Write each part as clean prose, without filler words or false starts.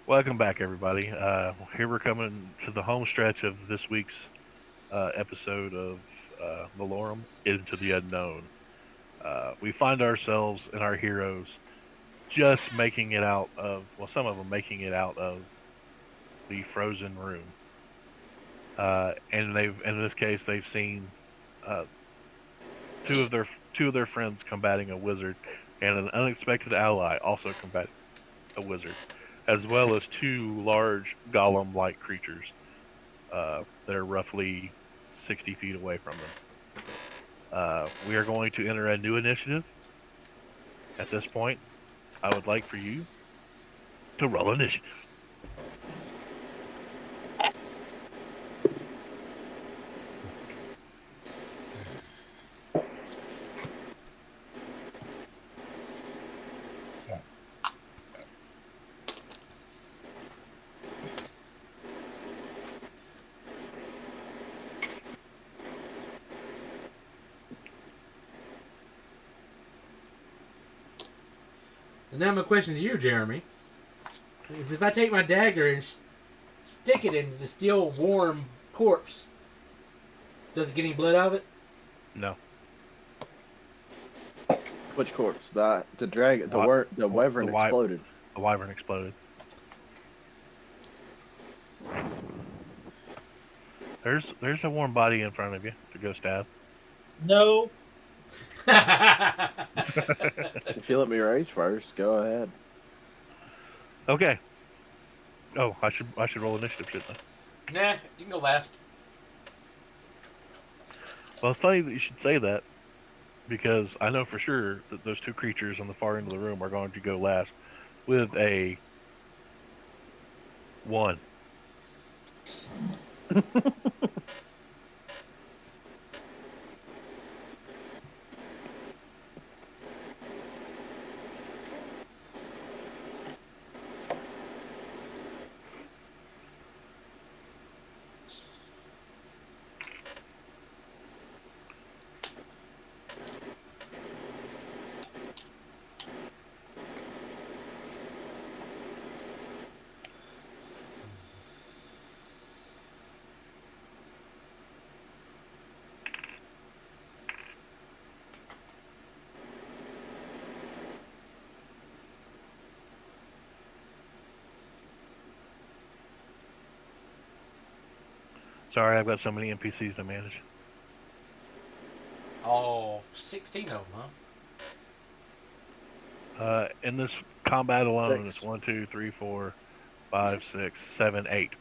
Welcome back, everybody. Here we're coming to the home stretch of this week's episode of Valorum Into the Unknown. We find ourselves and our heroes just making it out of, well, some of them making it out of the frozen room. And in this case, they've seen uh, two of their two of their friends combating a wizard, and an unexpected ally also combating a wizard, as well as two large golem-like creatures that are roughly 60 feet away from them. We are going to enter a new initiative. At this point, I would like for you to roll initiative. And now my question to you, Jeremy, is if I take my dagger and stick it into the still warm corpse, does it get any blood out of it? No. Which corpse? The dragon, the The, wyvern wy- exploded. the wyvern exploded. There's a warm body in front of you to go stab. No. If you let me rage first, go ahead. Okay. Oh, I should roll initiative, shouldn't I? Nah, you can go last. Well, it's funny that you should say that because I know for sure that those two creatures on the far end of the room are going to go last with a 1. Sorry, I've got so many NPCs to manage. All 16 of them, huh? In this combat alone, it's Six. 1, 2, 3, 4, 5, 6, 7, 8.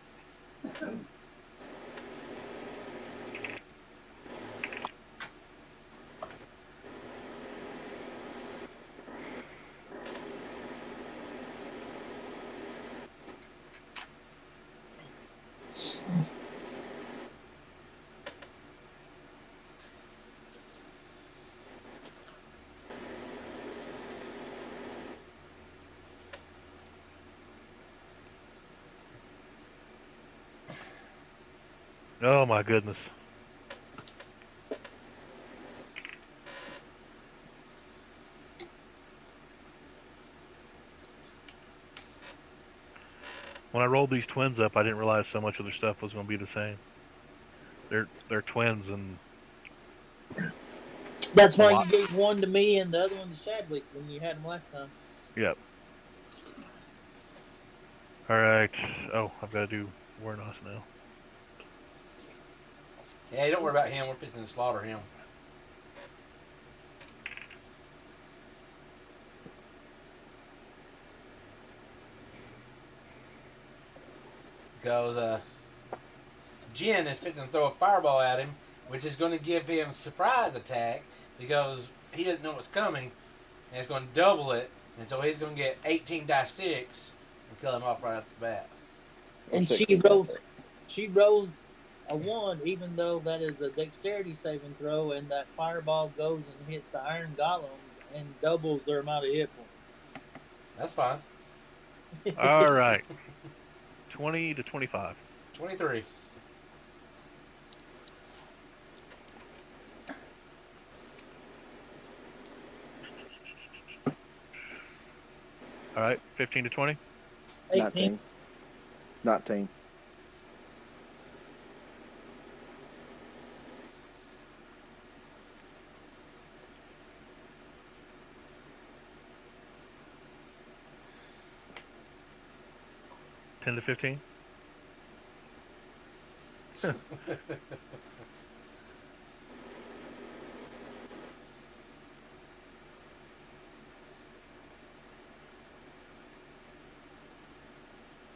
Oh my goodness. When I rolled these twins up, I didn't realize so much of their stuff was going to be the same. They're twins and That's a why lot. you gave one to me and the other one to Shadwick when you had him last time. Yep. All right. Oh, I've got to do Warnos now. Yeah, don't worry about him. We're fixing to slaughter him. Because Jen is fixing to throw a fireball at him, which is going to give him surprise attack because he doesn't know what's coming, and it's going to double it, and so he's going to get 18 die 6 and kill him off right off the bat. And Six. she rolls a 1, even though that is a dexterity saving throw, and that fireball goes and hits the iron golems and doubles their amount of hit That's fine. points. All right. 20 to 25. 23. All right. 15 to 20. 18. 19. 19. Ten to 15.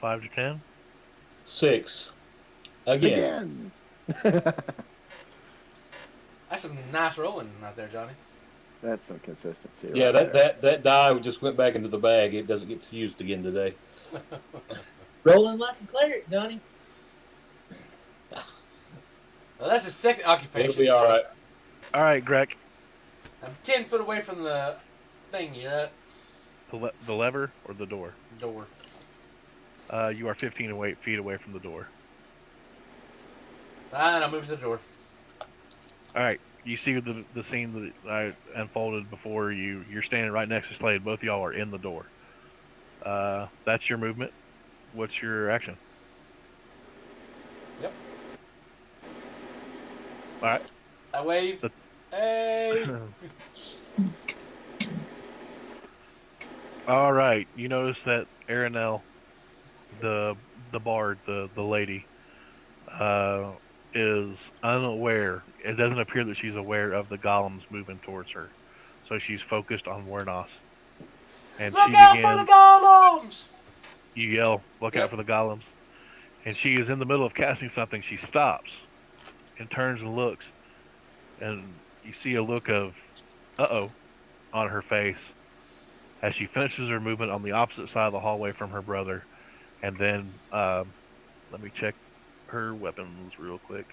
5 to 10. 6. Again. Again. That's some nice rolling right there, Johnny. That's some consistency Yeah, right that, there. that, that die just went back into the bag. It doesn't get used again today. Rolling like a cleric, Johnny. Well, that's his second occupation. It'll be all right. All right, Greg. I'm 10 foot away from the thing. You're at The lever or the door? door. You are 15 feet away from the door. And I'll move to the door. All right. You see the scene that I unfolded before you. You're standing right next to Slade. Both of y'all are in the door. That's your movement. What's your action? Yep. All right. I wave. Hey. All right. You notice that Aranel, the bard, the lady, is unaware. It doesn't appear that she's aware of the golems moving towards her, so she's focused on Wernos. And Look she out for begins. the golems! You yell, "Look Yep. out for the golems!" And she is in the middle of casting something. She stops and turns and looks, and you see a look of "uh-oh" on her face as she finishes her movement on the opposite side of the hallway from her brother. And then, let me check her weapons real quick.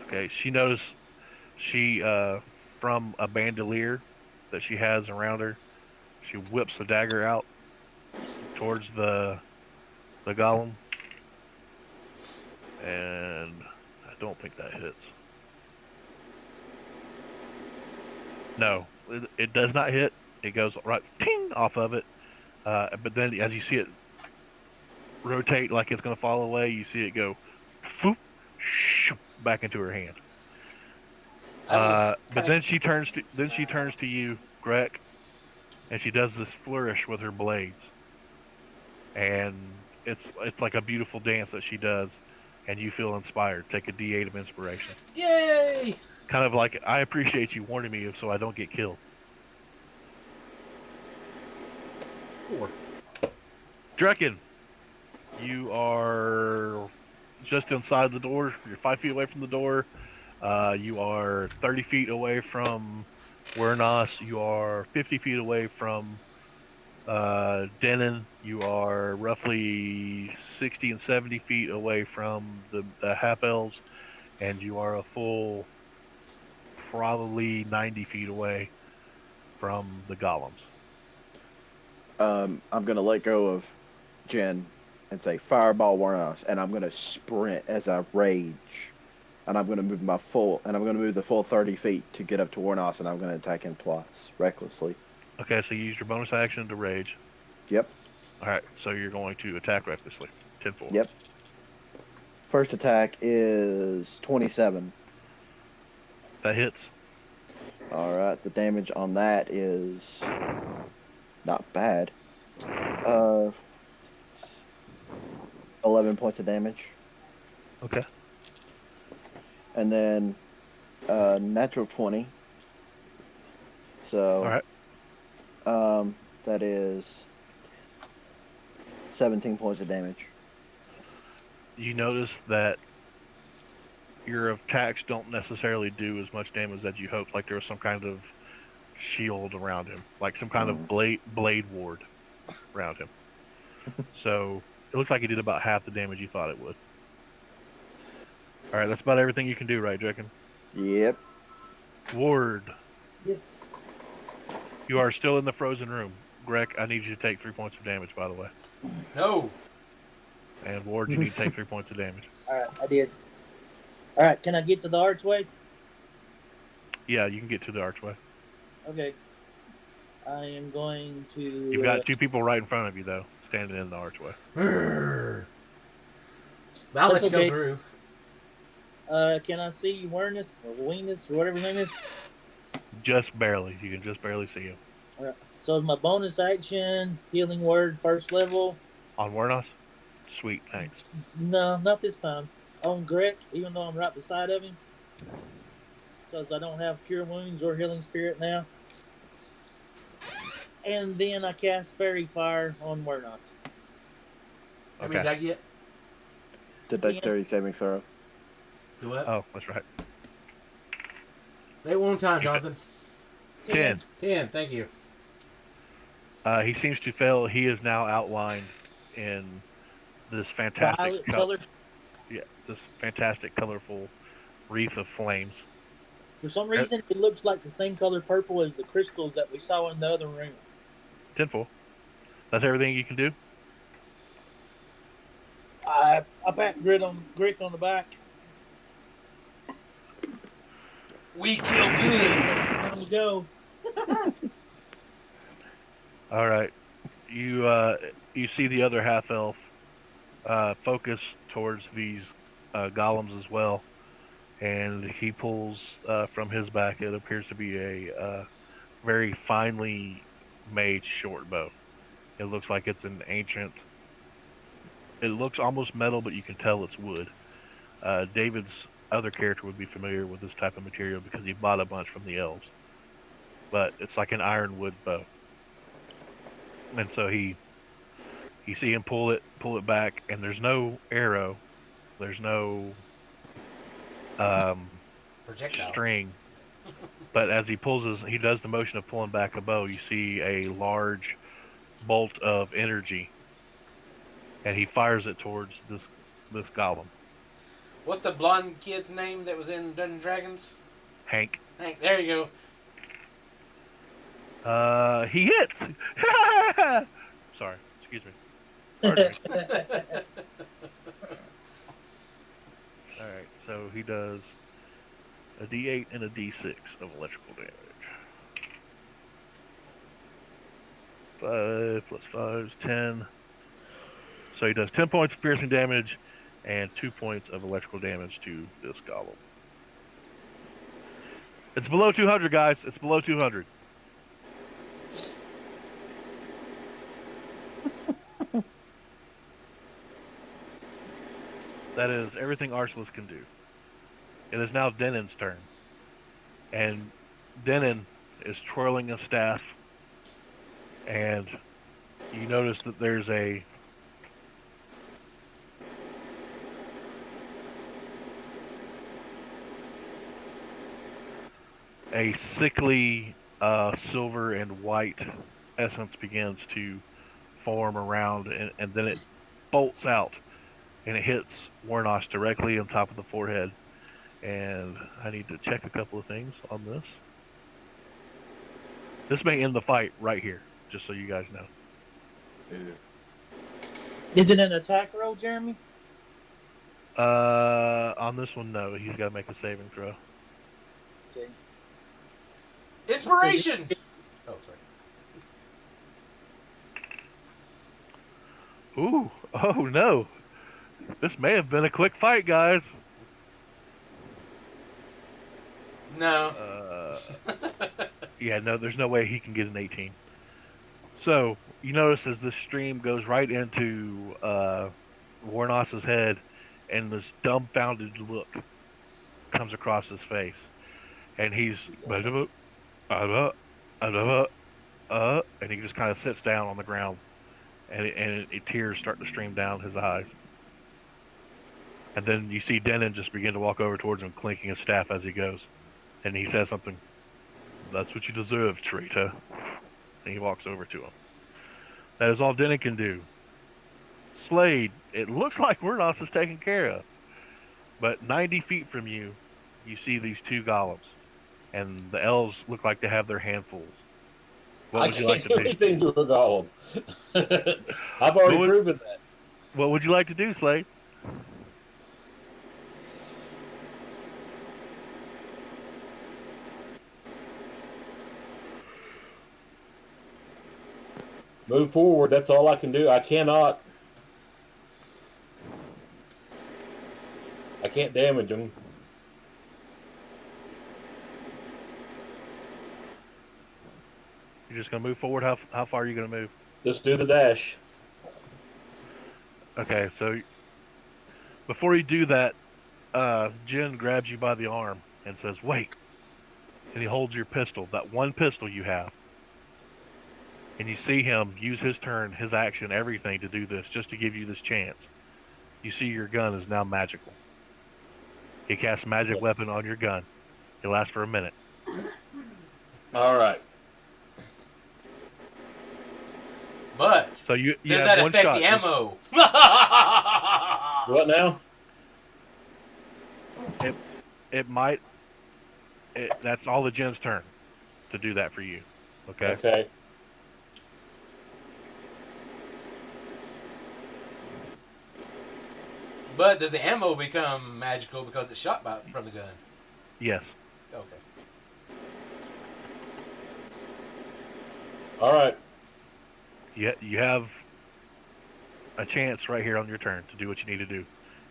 Okay, she noticed she from a bandolier that she has around her, she whips the dagger out towards the golem, and I don't think that hits. No, it does not hit. It goes right ting off of it. But then as you see it rotate like it's going to fall away, you see it go foop, shoop, back into her hand. But then she turns to you, Greg, and she does this flourish with her blades, and it's like a beautiful dance that she does, and you feel inspired. Take a D8 of inspiration. Yay! Kind of like, I appreciate you warning me so I don't get killed. 4. Drekken, you are just inside the door. You're 5 feet away from the door. You are 30 feet away from Wernos. You are 50 feet away from Denon. You are roughly 60 and 70 feet away from the half elves, and you are a full probably 90 feet away from the golems. I'm gonna let go of Jen and say fireball Warnos, and I'm gonna sprint as I rage, and I'm gonna move the full 30 feet to get up to Warnos, and I'm gonna attack him twice recklessly. Okay, so you use your bonus action to rage. Yep. All right, so you're going to attack recklessly. 10-4. Yep. First attack is 27. That hits. All right, the damage on that is not bad. 11 points of damage. Okay. And then natural 20. So, All right. that is 17 points of damage. You notice that your attacks don't necessarily do as much damage as you hoped. Like there was some kind of shield around him, like some kind of blade ward around him. So it looks like he did about half the damage you thought it would. All right, that's about everything you can do, right, Drekken? Yep. Ward, Yes. you are still in the frozen room. Greg, I need you to take 3 points of damage, by the way. No. And Ward, you need to take 3 points of damage. All right, I did. All right, can I get to the archway? Yeah, you can get to the archway. Okay. I am going You've to. got two people right in front of you though, standing in the archway. But I'll That's let you go okay. through. Can I see Wernus or Weenus or whatever his name is? Just barely. You can just barely see him. All right. So is my bonus action healing word first level? On Wernos? Sweet, thanks. No, not this time. On Greg, even though I'm right beside of him, because I don't have cure wounds or healing spirit now. And then I cast fairy fire on Wernos. How many Okay. did I get? The 10. dexterity saving throw. Do what? Oh, that's right. Say it one time, You got Jonathan. 10. 10, thank you. He seems to fail. He is now outlined in this fantastic Violet color. yeah, this fantastic colorful wreath of flames. For some reason, it looks like the same color purple as the crystals that we saw in the other room. 10-4. That's everything you can do? I pat Grick on the back. We kill good. Time to go. All right. You see the other half elf focus towards these golems as well, and he pulls from his back. It appears to be a very finely made short bow. It looks like it's an ancient. It looks almost metal, but you can tell it's wood. David's other character would be familiar with this type of material because he bought a bunch from the elves. But it's like an ironwood bow, and so you see him pull it back, and there's no arrow, there's no um, Projectile. string. But as he does the motion of pulling back a bow. You see a large bolt of energy, and he fires it towards this golem. What's the blonde kid's name that was in Dungeons and Dragons? Hank. Hank, there you He hits. Sorry, excuse me. Pardon me. go. All right, so he does a D8 and a D6 of electrical damage. 5 plus 5 is 10. So he does 10 points of piercing damage and 2 points of electrical damage to this golem. It's below 200, guys. It's below 200. That is everything Arcelus can do. It is now Denon's turn. And Denon is twirling a staff, and you notice that there's a sickly silver and white essence begins to form around, and then it bolts out, and it hits Warnos directly on top of the forehead. And I need to check a couple of things on this. This may end the fight right here, just so you guys know. Is it an attack roll, Jeremy? On this one, no. He's got to make a saving throw. Okay. Inspiration! Oh, sorry. Ooh, oh no. This may have been a quick fight, guys. No. Yeah, no, there's no way he can get an 18. So, you notice as this stream goes right into Warnos's head, and this dumbfounded look comes across his face. And he's... and he just kind of sits down on the ground, and tears start to stream down his eyes. And then you see Denon just begin to walk over towards him, clinking his staff as he goes. And he says something, "That's what you deserve, traitor." And he walks over to him. That is all Denon can do. Slade, it looks like Wernos is taken care of. But 90 feet from you, you see these two golems. And the elves look like they have their handfuls. What would you like to do? Anything to a golem. I've already proven that. What would you like to do, Slade? Move forward. That's all I can do. I can't damage them. You're just gonna move forward. How far are you gonna move? Just do the dash. Okay, so before you do that, Jen grabs you by the arm and says, "Wait," and he holds your pistol, that one pistol you have, and you see him use his turn, his action, everything to do this, just to give you this chance. You see your gun is now magical. He casts magic weapon on your gun. It lasts for a minute. All right. But So you does have that one affect shot. the ammo? What now? It might. That's all the Jen's turn to do that for you. Okay. Okay. But does the ammo become magical because it's shot from the gun? Yes. Okay. All right. You have a chance right here on your turn to do what you need to do,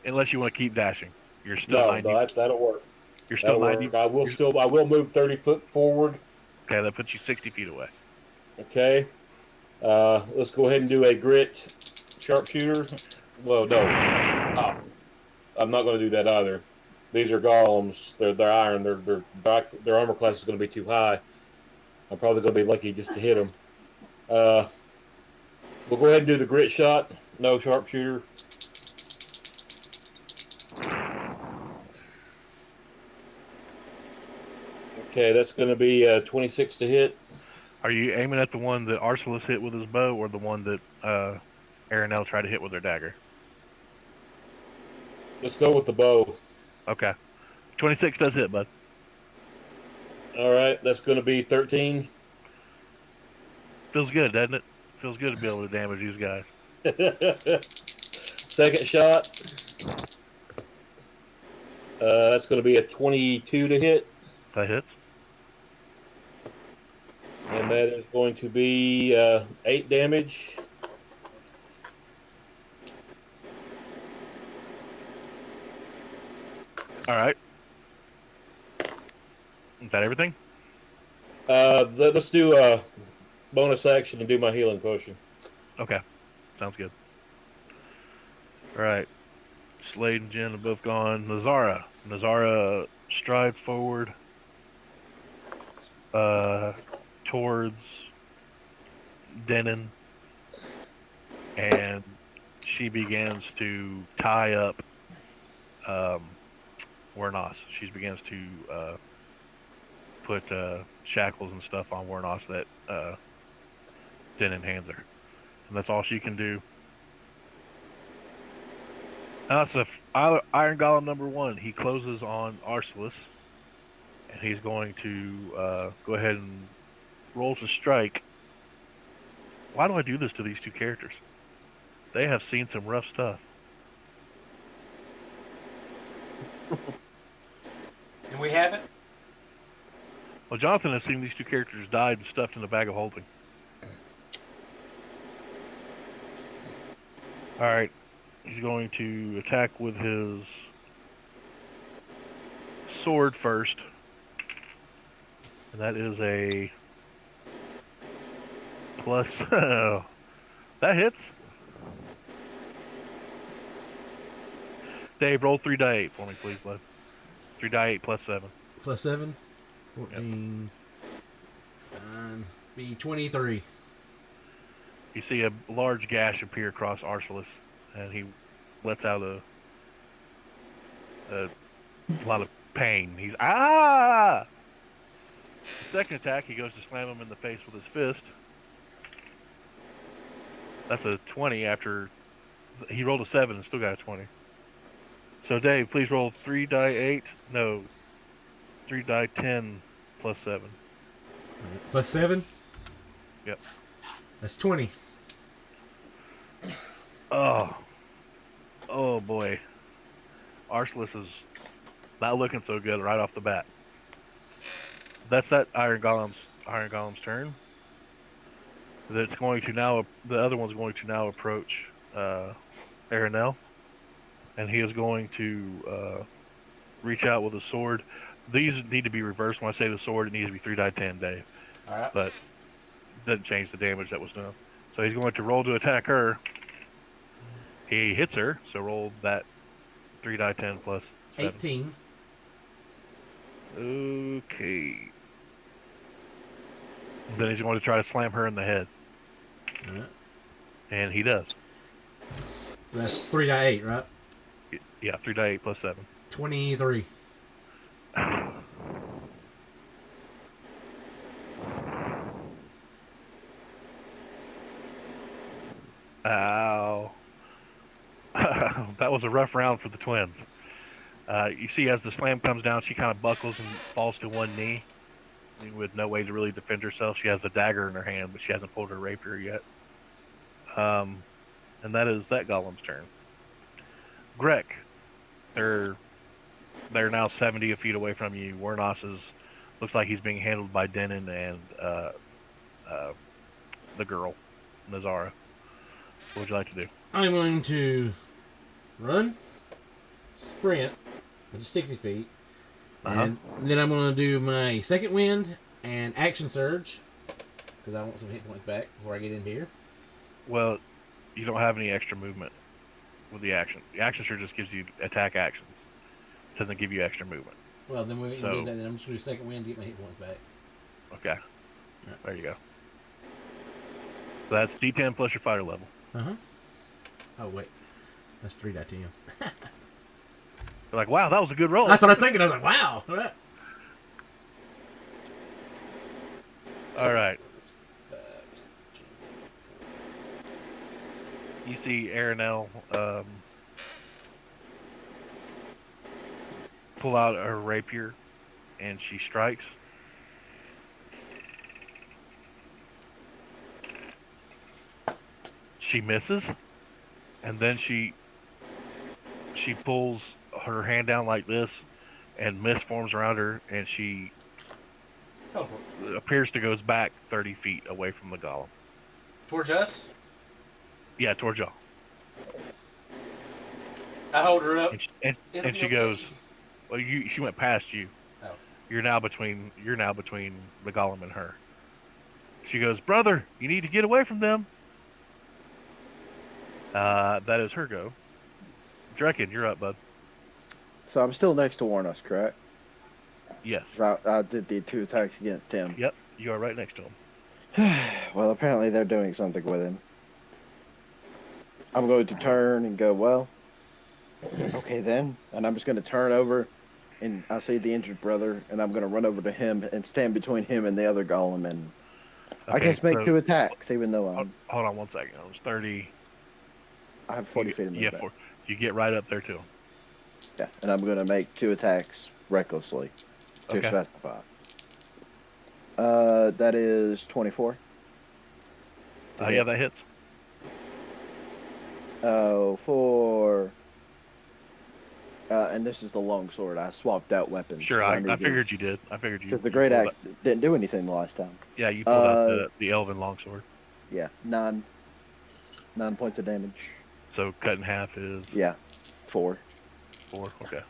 unless you want to keep dashing. You're still No, 90. that'll work. You're still That'll 90. work. I will move 30 foot forward. Okay, that puts you 60 feet away. Okay. Let's go ahead and do a grit sharpshooter. Well, no. Oh, I'm not going to do that either. These are golems. They're iron. Their armor class is going to be too high. I'm probably going to be lucky just to hit them. We'll go ahead and do the grit shot. No sharpshooter. Okay, that's going to be 26 to hit. Are you aiming at the one that Arcelus hit with his bow, or the one that Aranel tried to hit with their dagger? Let's go with the bow. Okay. 26 does hit, bud. All right, that's going to be 13. Feels good, doesn't it? Feels good to be able to damage these guys. Second shot. That's going to be a 22 to hit. That hits. And that is going to be 8 damage. All right. Is that everything? Let's do a bonus action and do my healing potion. Okay. Sounds good. All right. Slade and Jen are both gone. Nazara strides forward towards Denon, and she begins to tie up Wernos. She begins to put shackles and stuff on Wernos that Denon hands her. And that's all she can do. That's Iron Golem number 1. He closes on Arcelus, and he's going to go ahead and roll to strike. Why do I do this to these two characters? They have seen some rough stuff. And we haven't? Well, Jonathan has seen these two characters died and stuffed in a bag of holding. All right. He's going to attack with his sword first. And that is a plus. That hits. Dave, roll 3 die 8 for me, please, bud. 3 die 8 plus 7. Plus 7. 14. Be 23. You see a large gash appear across Arcelus, and he lets out a lot of pain. He's ah! The second attack, he goes to slam him in the face with his fist. That's a 20 after he rolled a 7 and still got a 20. So Dave, please roll 3 die 8. No, 3 die 10 plus 7. Plus 7? Yep. That's 20. Oh boy. Arcelus is not looking so good right off the bat. That's that Iron Golem's turn. That's going to now. The other one's going to now approach Aranel, and he is going to reach out with a sword. These need to be reversed. When I say the sword, it needs to be 3 die 10, Dave. All right. But doesn't change the damage that was done. So he's going to roll to attack her. He hits her, so roll that 3 die 10 plus 7. 18. Okay. Then he's going to try to slam her in the head, All right. and he does. So that's 3 die 8, right? Yeah, 3 die 8 plus 7. 23. Ow. That was a rough round for the twins. You see, as the slam comes down, she kind of buckles and falls to one knee with no way to really defend herself. She has the dagger in her hand, but she hasn't pulled her rapier yet. And that is that golem's turn. Greg, they're now 70 feet away from you. Wernos looks like he's being handled by Denon and the girl, Nazara. What would you like to do? I'm going to run, sprint, which is 60 feet, and then I'm going to do my second wind and action surge, because I want some hit points back before I get into here. Well, you don't have any extra movement with the action. The action sure just gives you attack actions. It doesn't give you extra movement. Well, then we So- do that. Then I'm just going to do second wind to get my hit points back. Okay. There you go. So that's D10 plus your fighter level. Oh wait, that's 3 die 10. You're like, wow, that was a good roll. That's what I was thinking. I was like, wow. All right. You see Aranel pull out her rapier, and she strikes. She misses, and then she pulls her hand down like this, and mist forms around her, and she Teleport. appears to goes back 30 feet away from the golem. Towards us. Yeah, towards y'all. I hold her up. And she goes, well, she went past you. Oh. You're now between the golem and her. She goes, brother, you need to get away from them. That is her go. Drekken, you're up, bud. So I'm still next to Warnos, correct? Yes. 'Cause I did the 2 attacks against him. Yep, you are right next to him. Well, apparently they're doing something with him. I'm going to turn and go, well, okay then. And I'm just going to turn over, and I see the injured brother, and I'm going to run over to him and stand between him and the other golem, and I Okay, guess make so- 2 attacks, even though Hold on 1 second. It was 30. I have 40 feet of Yeah, movement. you get right up there to him. Yeah, and I'm going to make 2 attacks recklessly to Okay. specify. That is 24. Yeah, that hits. Oh, 4. And this is the long sword. I swapped out weapons. Sure, 'cause I needed- figured you did. I figured you. Because the you great pulled axe didn't do anything the last time. Yeah, you pulled out the elven longsword. Yeah, 9 points of damage. So cut in half is Yeah, 4. 4. Okay.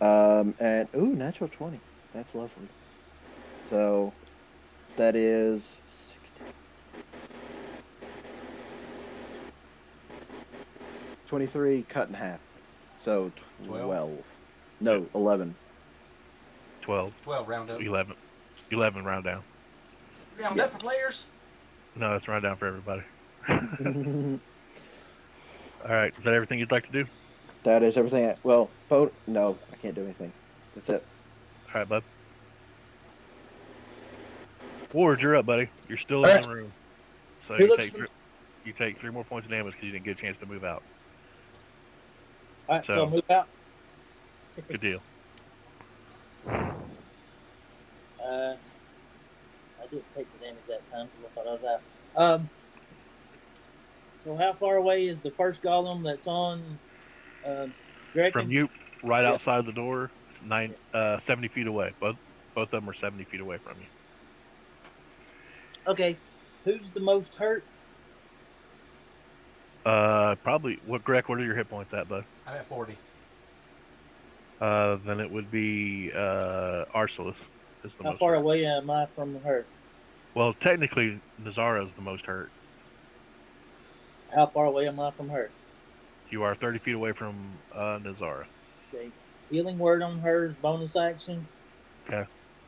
And natural 20. That's lovely. So that is 60. 23 cut in half. So 12. No, 11. 12, 12 round up. 11. 11 round down. Round Yeah. up for players. No, it's round down for everybody. All right, is that everything you'd like to do? That is everything. No, I can't do anything. That's it. All right, bud. Ward, you're up, buddy. You're still All in right. the room. So Who you looks take 3 more points of damage because you didn't get a chance to move out. All right, so So- I'll move out. Good deal. I didn't take the damage that time because I thought I was out. So how far away is the first golem that's on Draken? From you, right Yeah. outside the door, it's 70 feet away. Both of them are 70 feet away from you. Okay. Who's the most hurt? Probably. What, Greg? What are your hit points at, bud? I'm at 40. Then it would be Arcelus is the How most far hurt. away am I from her? Well, technically, Nazara is the most hurt. How far away am I from her? You are 30 feet away from Nazara. Okay. Healing word on her is bonus action. Okay.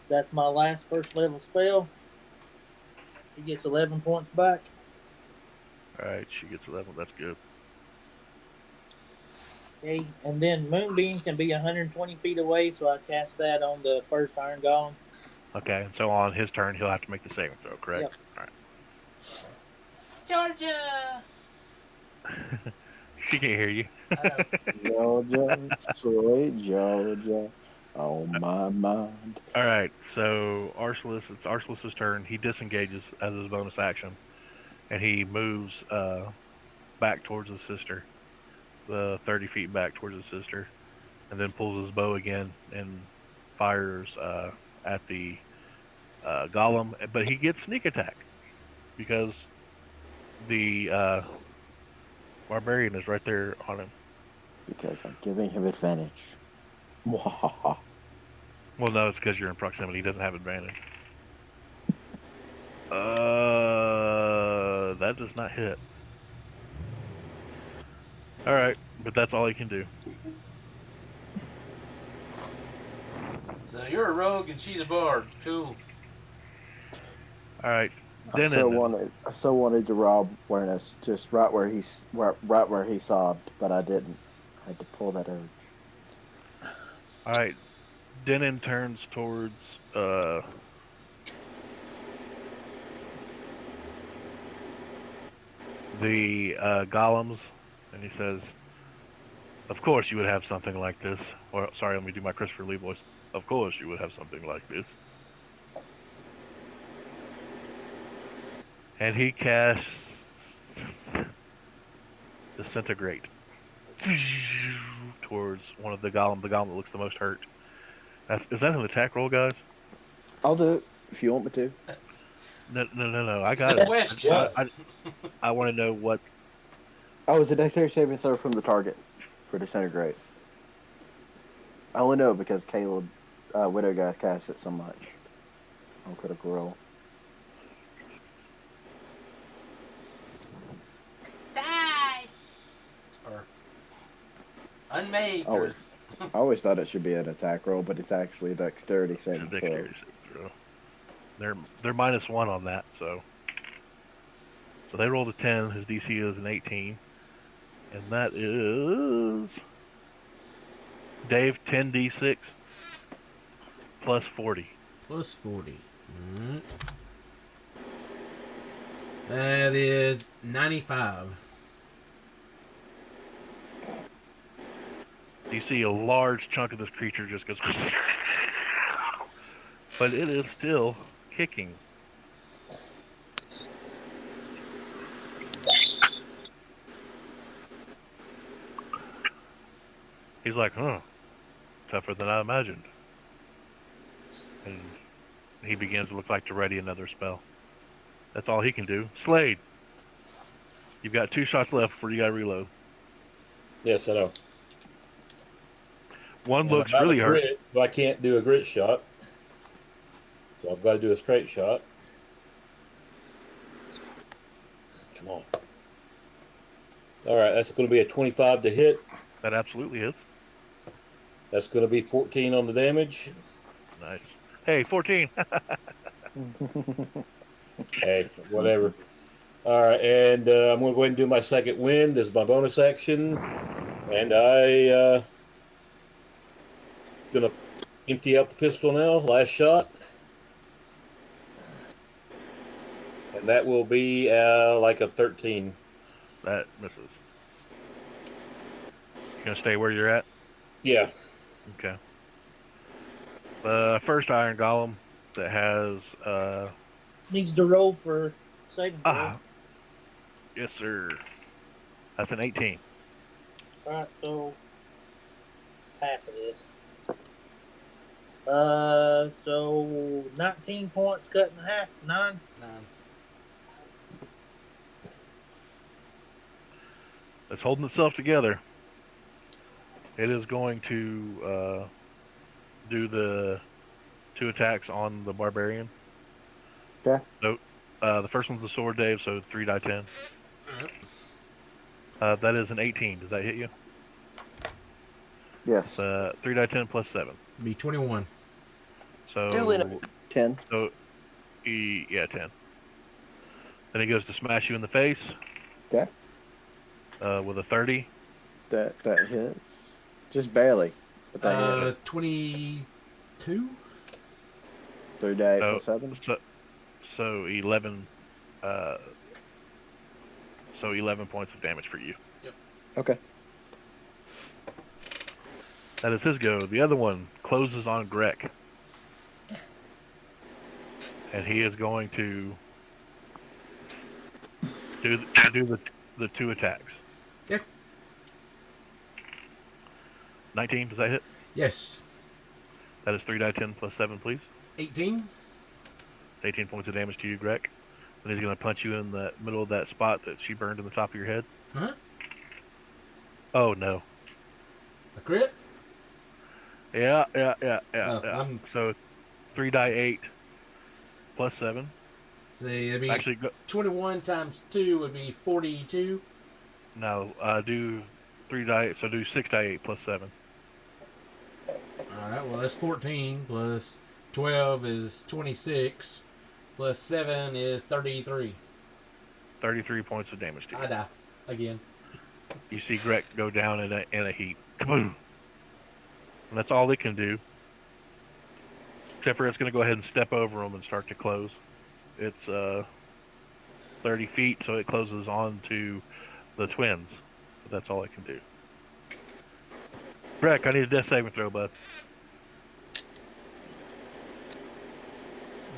That's my last first level spell. He gets 11 points back. All right. She gets 11. That's good. Okay. And then Moonbeam can be 120 feet away, so I cast that on the first Iron Golem. Okay. And so on his turn, he'll have to make the saving throw. Correct. Yep. All right. Georgia! She can't hear you. I know. Georgia, sweet Georgia, on my mind. All right. So Arcelus, it's Arcelus's turn. He disengages as his bonus action, and he moves back towards his sister, the 30 feet back towards his sister, and then pulls his bow again and fires at the golem. But he gets sneak attack because the barbarian is right there on him. Because I'm giving him advantage. Mwahaha. Well, no, it's because you're in proximity. He doesn't have advantage. That does not hit. All right, but that's all he can do. So you're a rogue and she's a bard. Cool. All right, I so Denon. wanted to rob awareness just right where he sobbed, but I didn't. I had to pull that urge. All right, Denon turns towards the golems, and he says, "Of course you would have something like this." Or sorry, let me do my Christopher Lee voice. Of course you would have something like this. And he casts disintegrate towards one of the golem that looks the most hurt. Is that an attack roll, guys? I'll do it if you want me to. No. I It's got a it. question. I want to know what. Oh, it's a dexterity saving throw from the target for disintegrate. I only know because Caleb, Widow guys, cast it so much on critical roll. Die! Or unmade. Always, I always thought it should be an attack roll, but it's actually a dexterity It's a saving throw. dexterity saving throw. They're -1 on that, so they rolled a 10. His DC is an 18, and that is Dave 10d6 plus 40. Plus 40. Alright. That is 95. You see a large chunk of this creature just goes, but it is still kicking. He's like, tougher than I imagined. And he begins to look like to ready another spell. That's all he can do. Slade, you've got 2 shots left before you got to reload. Yes, I know. One And looks I'm out really of hurt. grit, but I can't do a grit shot. So I've got to do a straight shot. Come on. All right, that's going to be a 25 to hit. That absolutely is. That's going to be 14 on the damage. Nice. Hey, 14. Hey, whatever. All right, and I'm going to go ahead and do my second wind as my bonus action. And I going to empty out the pistol now. Last shot. And that will be like a 13. That misses. You gonna stay where you're at? Yeah. Okay. The first Iron Golem that has Needs to roll for saving throw. yes sir. That's an 18. Alright, so half of this. So 19 points cut in half. 9. 9. It's holding itself together. It is going to do the 2 attacks on the barbarian. Okay. So the first one's the sword, Dave. So 3 die 10. Alright. That is an 18. Does that hit you? Yes. It's 3 die 10 plus 7. Be 21. Duly So 10. yeah, 10. Then he goes to smash you in the face Okay. with a 30. That hits. Just barely. But that hits. 22? 3 die 8 So plus 7. so 11. Uh, so 11 points of damage for you. Okay. That is his go. The other one closes on Greg. And he is going to do the 2 attacks. Okay. 19, does that hit? Yes. That is 3 die 10 plus 7, please. 18. 18 points of damage to you, Greg. And he's going to punch you in the middle of that spot that she burned in the top of your head. Huh? Oh, no. A crit? Yeah. I'm- So 3 die 8 plus 7. So that'd be Actually, 21 times 2 would be 42. no, do 3 die, so do 6 die 8 plus 7. Alright, well, that's 14 plus 12 is 26 plus 7 is 33. 33 points of damage to you. I die again. You see Greg go down in a heap. Kaboom! And that's all it can do. Except for it's going to go ahead and step over them and start to close. It's 30 feet, so it closes on to the twins. But that's all it can do. Greg, I need a death saving throw, bud.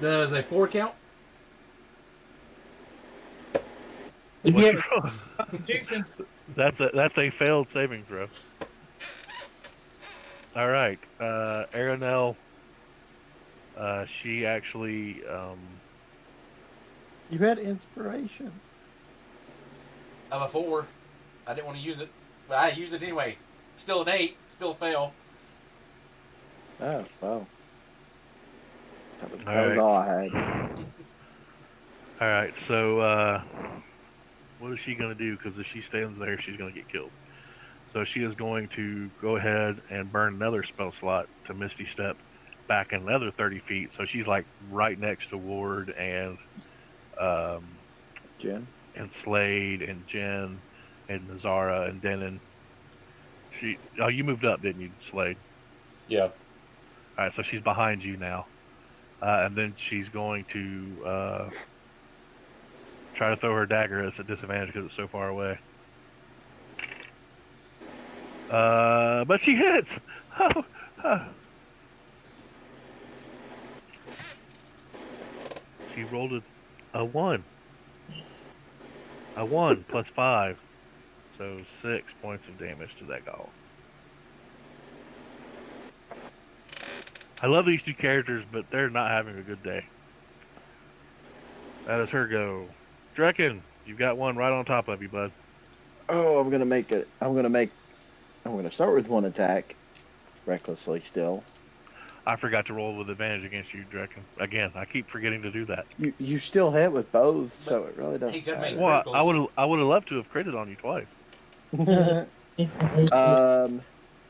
Does a 4 count? Did What's you your have roll? Constitution? That's a failed saving throw. All right, Aranel. She actually You had inspiration. Of a 4. I didn't want to use it, but I used it anyway. Still an 8. Still a fail. Oh, wow. That was Alright. all I had. All right, so what is she going to do? Because if she stands there, she's going to get killed. So she is going to go ahead and burn another spell slot to Misty Step back another 30 feet. So she's like right next to Ward and Jen? Slade and Jen and Nazara and Denon. You moved up, didn't you, Slade? Yeah. All right, so she's behind you now, and then she's going to try to throw her dagger. It's a disadvantage because it's so far away. But she hits. She rolled a 1. A 1 plus 5, so 6 points of damage to that golem. I love these 2 characters, but they're not having a good day. That is her go. Drekken, you've got one right on top of you, bud. Oh, I'm gonna start with 1 attack. Recklessly still. I forgot to roll with advantage against you, Drekken. Again, I keep forgetting to do that. You still hit with both, so it really doesn't He could make matter. Well, criticals. I would have loved to have critted on you twice.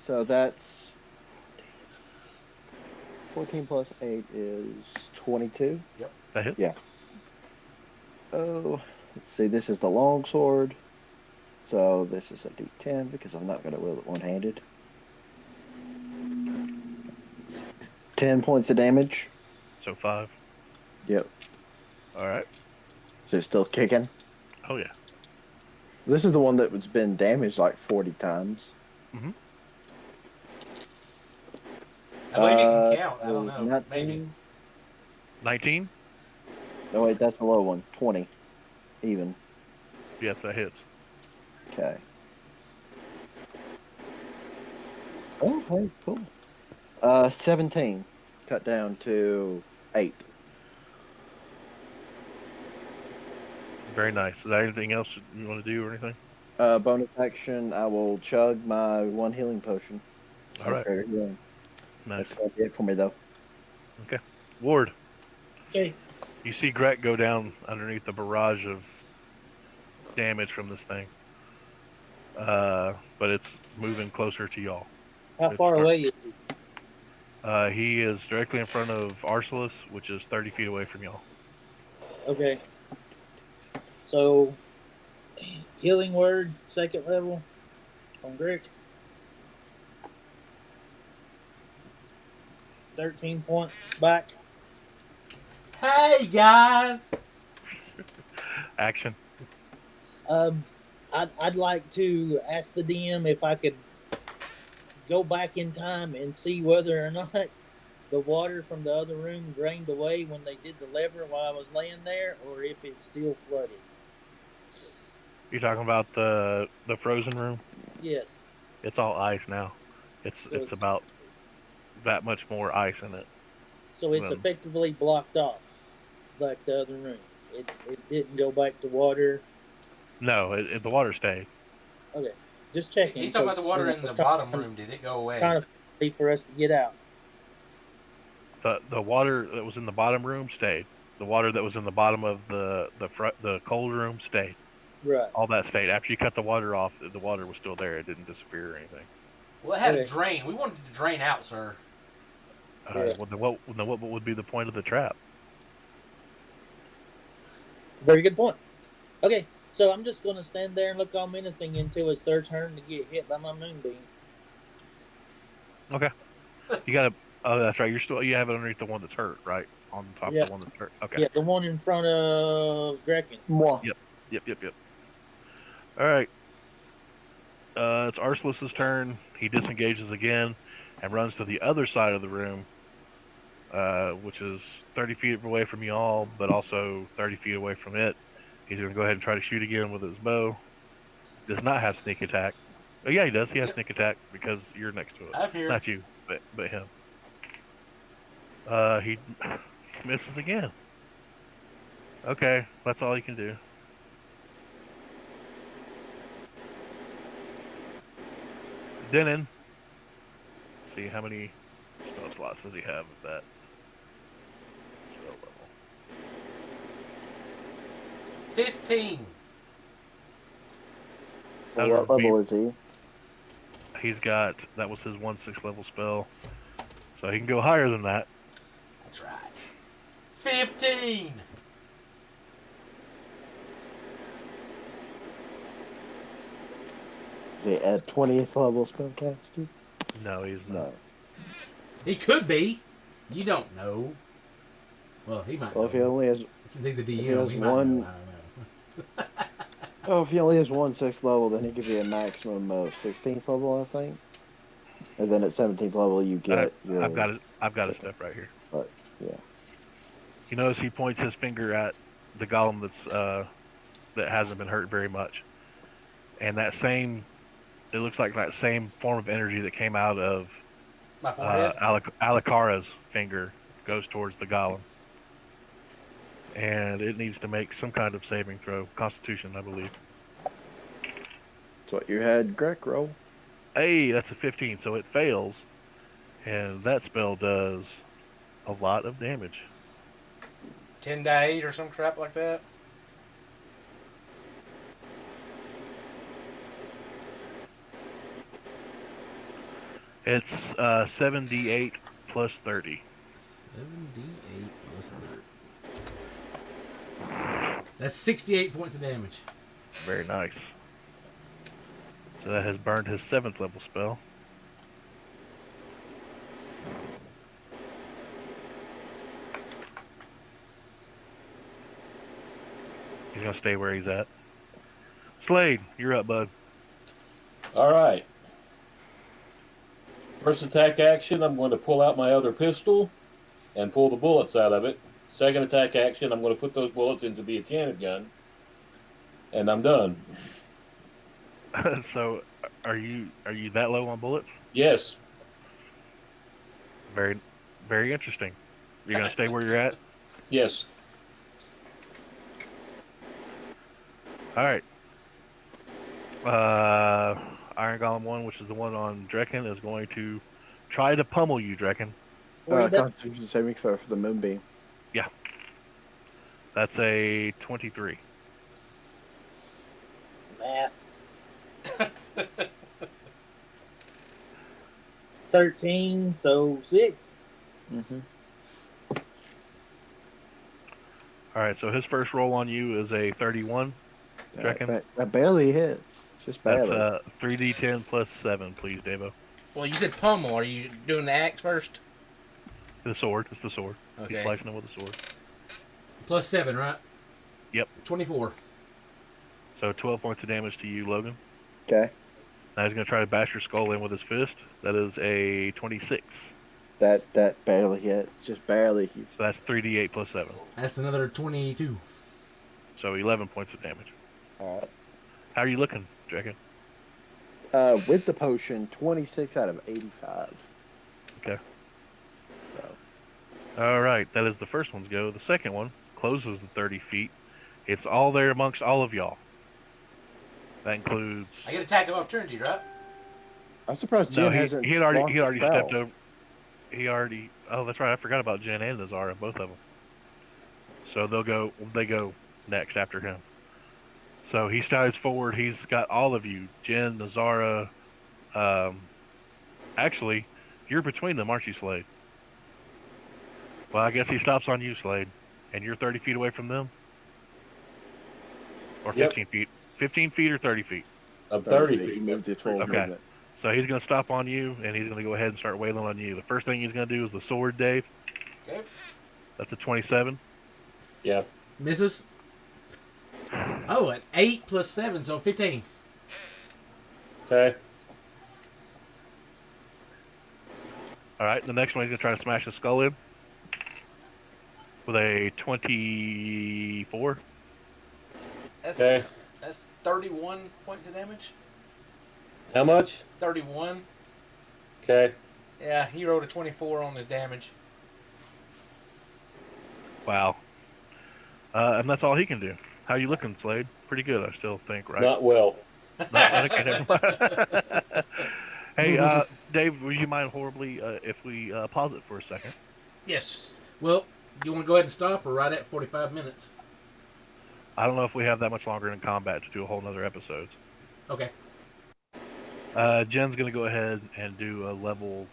So that's 14 plus 8 is 22. That hit? Yeah. Oh, let's see. This is the long sword. So this is a D10 because I'm not going to wield it one-handed. 10 points of damage. So 5. Yep. All right. So it's still kicking. Oh yeah. This is the one that was been damaged like 40 times. Mm-hmm. I believe you can count. I don't know. 19. Maybe. 19. No, wait, that's the low one. 20. Even. Yes, that hits. Okay. Oh, hey, cool. 17. Cut down to 8. Very nice. Is there anything else you want to do or anything? Bonus action, I will chug my one healing potion. All right. Greater healing. Nice. That's going to be it for me, though. Okay. Ward, Okay. you see Greg go down underneath the barrage of damage from this thing. But it's moving closer to y'all. How It's far start- away is he? He is directly in front of Arcelus, which is 30 feet away from y'all. Okay. So, healing word, second level on Greg. 13 points back. Hey guys. Action. I'd like to ask the DM if I could go back in time and see whether or not the water from the other room drained away when they did the lever while I was laying there, or if it's still flooded. You're talking about the frozen room? Yes. It's all ice now. So It's about that much more ice in it. so it's Then- effectively blocked off, like the other room. It didn't go back to water. No, the water stayed. Okay, just checking. He's talking about the water in the bottom room. Did it go away? Kind of wait for us to get out. The water that was in the bottom room stayed. The water that was in the bottom of the cold room stayed. Right. All that stayed. After you cut the water off, the water was still there. It didn't disappear or anything. Well, it had a Okay. drain. We wanted to drain out, sir. Yeah. Well, then what would be the point of the trap? Very good point. Okay, so I'm just going to stand there and look all menacing until it's their turn to get hit by my moonbeam. Okay. You gotta. Oh, that's right. You have it underneath the one that's hurt, right? On top Yeah. of the one that's hurt. Okay. Yeah, the one in front of Draken. Moi. Yep. All right. It's Arcelus's turn. He disengages again and runs to the other side of the room, which is 30 feet away from y'all, but also 30 feet away from it. He's going to go ahead and try to shoot again with his bow. Does not have sneak attack. Oh, yeah, he does. He has sneak attack because you're next to it. I'm here. Not you, but him. He misses again. Okay, that's all he can do. Denon. See how many spell slots does he have with that spell level? 15. That What would be- level is he? that was his 1/6 level spell. So he can go higher than that. That's right. 15. Is he at 20th level spellcaster? No, he's not. No. He could be. You don't know. Well, he might. Well, know. if he only has It's the he DM. has He might one- know. I don't know. if he only has 1/6 level, then he could be a maximum of 16th level, I think. And then at 17th level, you get your. I've got his stuff right here. But, yeah. You notice he points his finger at the golem that hasn't been hurt very much, and it looks like that same form of energy that came out of My forehead. Alikara's finger goes towards the golem, and it needs to make some kind of saving throw, Constitution, I believe. That's what you had Greg roll. Hey, that's a 15, so it fails, and that spell does a lot of damage. 10 to 8 or some crap like that. It's 7d8 plus 30. 7d8 plus 30. That's 68 points of damage. Very nice. So that has burned his 7th level spell. He's gonna stay where he's at. Slade, you're up, bud. All right. First attack action, I'm going to pull out my other pistol and pull the bullets out of it. Second attack action, I'm going to put those bullets into the enchanted gun, and I'm done. So, are you that low on bullets? Yes. Very, very interesting. You're gonna stay where you're at. Yes. All right. Iron Golem 1, which is the one on Drekken, is going to try to pummel you, Drekken. Well, he does Constitution saving throw for the moonbeam. Yeah. That's a 23. math. 13, so 6. Mm-hmm. All right, so his first roll on you is a 31. Drekken? That barely hits. Just That's barely. 3d10 plus 7, please, Davo. Well, you said pummel. Are you doing the axe first? The sword. It's the sword. He's Okay. slicing it with a sword. Plus 7, right? Yep. 24. So 12 points of damage to you, Logan. Okay. Now he's going to try to bash your skull in with his fist. That is a 26. That barely hits. Just barely. So that's 3d8 plus 7. That's another 22. So 11 points of damage. All right. How are you looking, Draken? With the potion, 26 out of 85. Okay. So All right, that is the first one's go. The second one closes the 30 feet. It's all there amongst all of y'all. That includes... I get attack of opportunity, right? I'm surprised Jen No, hasn't. he had already launched a spell. stepped over. He already... Oh, that's right. I forgot about Jen and Nazara, both of them. So they go next after him. So he strides forward. He's got all of you. Jen, Nazara. Actually, you're between them, aren't you, Slade? Well, I guess he stops on you, Slade. And you're 30 feet away from them? Or Yep. 15 feet? 15 feet or 30 feet? I'm 30 He feet. moved it forward. Okay. movement. So he's going to stop on you, and he's going to go ahead and start wailing on you. The first thing he's going to do is the sword, Dave. Okay. That's a 27. Yeah. Misses. Oh, an 8 plus 7, so 15. Okay. All right, the next one he's going to try to smash his skull in with a 24. That's Okay. that's 31 points of damage. How much? 31. Okay. Yeah, he rolled a 24 on his damage. Wow. And that's all he can do. How you looking, Slade? Pretty good, I still think, right? Not well. Not okay, never mind. Hey, Dave, would you mind horribly if we pause it for a second? Yes. Well, you want to go ahead and stop or right at 45 minutes? I don't know if we have that much longer in combat to do a whole nother episode. Okay. Jen's going to go ahead and do a level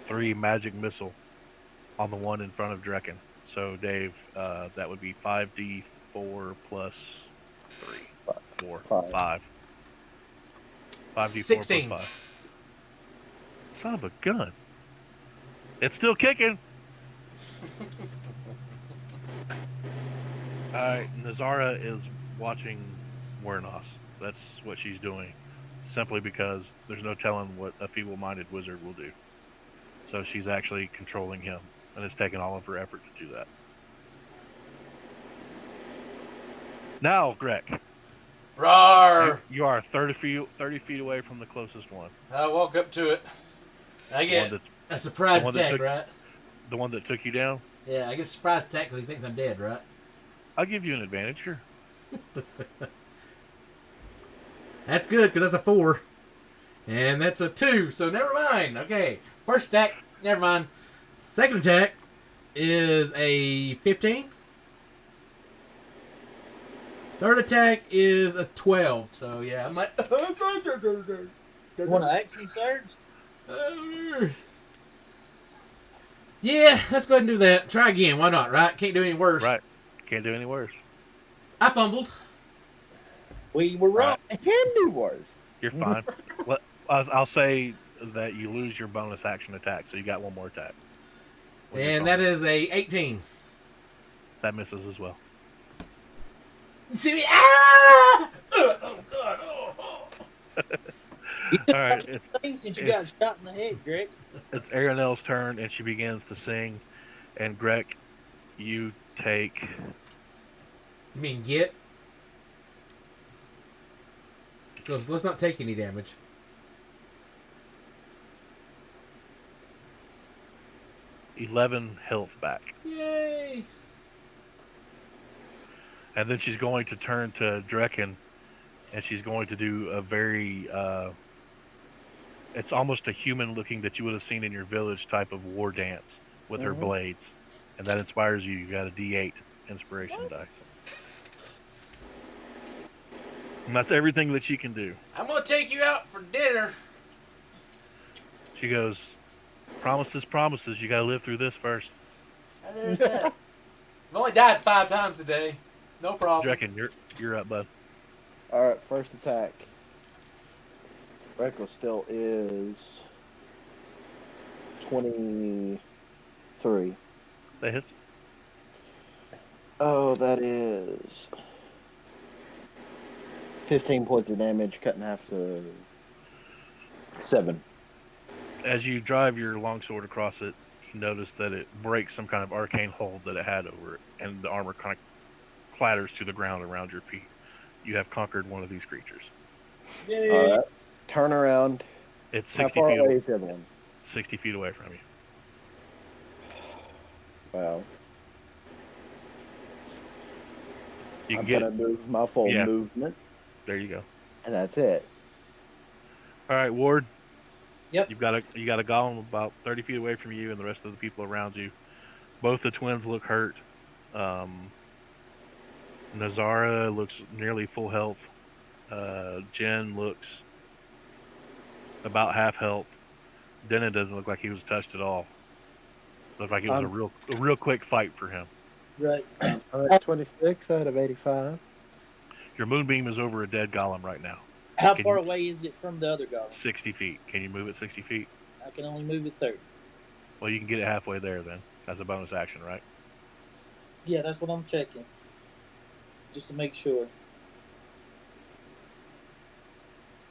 3 magic missile on the one in front of Drekken. So, Dave, that would be 5d4 plus 3. 4. Five. 5. 5d4 16. plus 5. Son of a gun. It's still kicking. Alright, Nazara is watching Wernos. That's what she's doing. Simply because there's no telling what a feeble-minded wizard will do. So she's actually controlling him. And it's taken all of her effort to do that. Now, Greg, Rawr! you are 30 feet away from the closest one. I walk up to it. I The one get A surprise The one that attack, took- right? the one that took you down. Yeah, I get a surprise attack because he thinks I'm dead, right? I'll give you an advantage, sure. That's good because that's a 4. And that's a 2, so never mind. Okay. First attack, never mind. Second attack is a 15. Third attack is a 12. So yeah, I'm like. You want to action surge? Yeah, let's go ahead and do that. Try again. Why not, right? Can't do any worse. Right. Can't do any worse. I fumbled. We were wrong. It can do worse. You're fine. Well, I'll say that you lose your bonus action attack, so you got one more attack. With your And that bonus. is a 18. That misses as well. See me? Ah! Oh, God. Oh. All right, Things since you got shot in the head, Greg. it's Aranel's turn, and she begins to sing. And Greg, you take You mean get? Because let's not take any damage. 11 health back. Yay! And then she's going to turn to Drekken and she's going to do a very it's almost a human looking that you would have seen in your village type of war dance with her Mhm. blades, and that inspires you. You got a D8 inspiration What? dice, and that's everything that she can do. I'm gonna take you out for dinner. She goes, promises, promises. You got to live through this first. And there's that. I've only died 5 times today. No problem. Draken, you're up, bud. All right, first attack. Reckless still is 23. That hits. Oh, that is 15 points of damage, cut in half to 7. As you drive your longsword across it, you notice that it breaks some kind of arcane hold that it had over it, and the armor kind of clatters to the ground around your feet. You have conquered one of these creatures. Yay. All right, turn around. It's How 60 far feet, away is the other one? 60 feet away from you. Wow. You can I'm get gonna move my full Yeah. movement, there. You go. and that's it. All right, Ward. Yep. You got a golem about 30 feet away from you, and the rest of the people around you. Both the twins look hurt. Um, Nazara looks nearly full health. Jen looks about half health. Denon doesn't look like he was touched at all. Looked like it was Um, a real quick fight for him. Right. I'm at 26 out of 85. Your moonbeam is over a dead golem right now. How Can far you- away is it from the other golem? 60 feet. Can you move it 60 feet? I can only move it 30. Well, you can get it halfway there then. That's a bonus action, right? Yeah, that's what I'm checking. Just to make sure.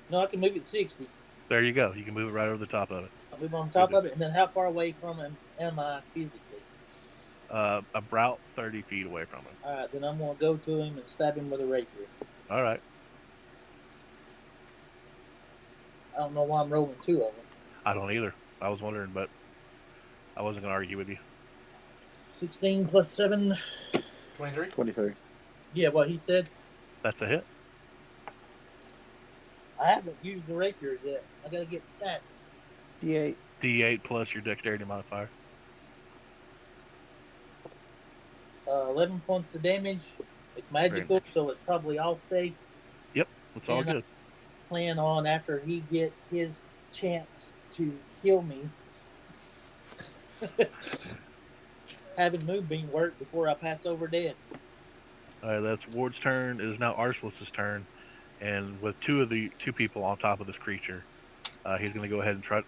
No, I can move it 60. There you go. You can move it right over the top of it. I'll move on top of it, and then how far away from him am I physically? About 30 feet away from him. Alright, then I'm going to go to him and stab him with a rapier. All right. I don't know why I'm rolling 2 of them. I don't either. I was wondering, but I wasn't going to argue with you. 16 plus 7. 23. 23. Yeah, what he said. That's a hit. I haven't used the rapier yet. I gotta get stats. D8. D8 plus your dexterity modifier. 11 points of damage. It's magical, so it's probably all stay. It's all And good. Plan on after he gets his chance to kill me. Having Moonbeam work before I pass over dead. All right, that's Ward's turn. It is now Arselus's turn. And with two people on top of this creature, he's going to go ahead and try.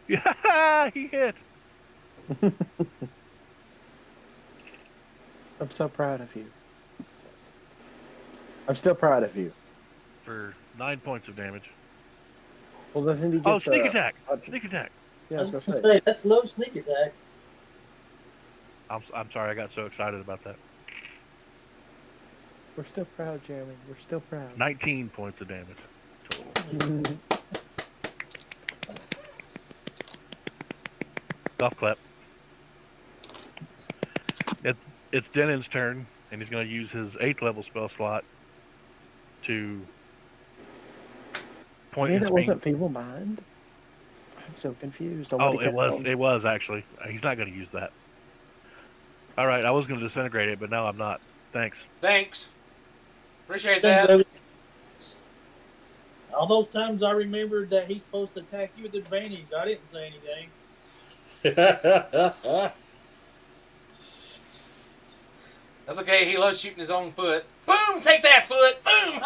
Yeah, he hit. I'm so proud of you. I'm still proud of you. For 9 points of damage. Well, doesn't he get Oh, sneak the- attack! Sneak attack! Yeah, I was gonna gonna say. say that's low sneak attack. I'm sorry, I got so excited about that. We're still proud, Jeremy. We're still proud. 19 points of damage total. Golf clap. It's Denon's turn, and he's going to use his 8th level spell slot to point Maybe his that finger. wasn't feeble mind. I'm so confused. on what Oh, he it kept was. calling. It was actually. He's not going to use that. All right, I was going to disintegrate it, but no, I'm not. Thanks. Thanks. Appreciate Thanks, that. Doug. All those times I remembered that he's supposed to attack you with advantage, I didn't say anything. That's okay. He loves shooting his own foot. Boom! Take that foot. Boom!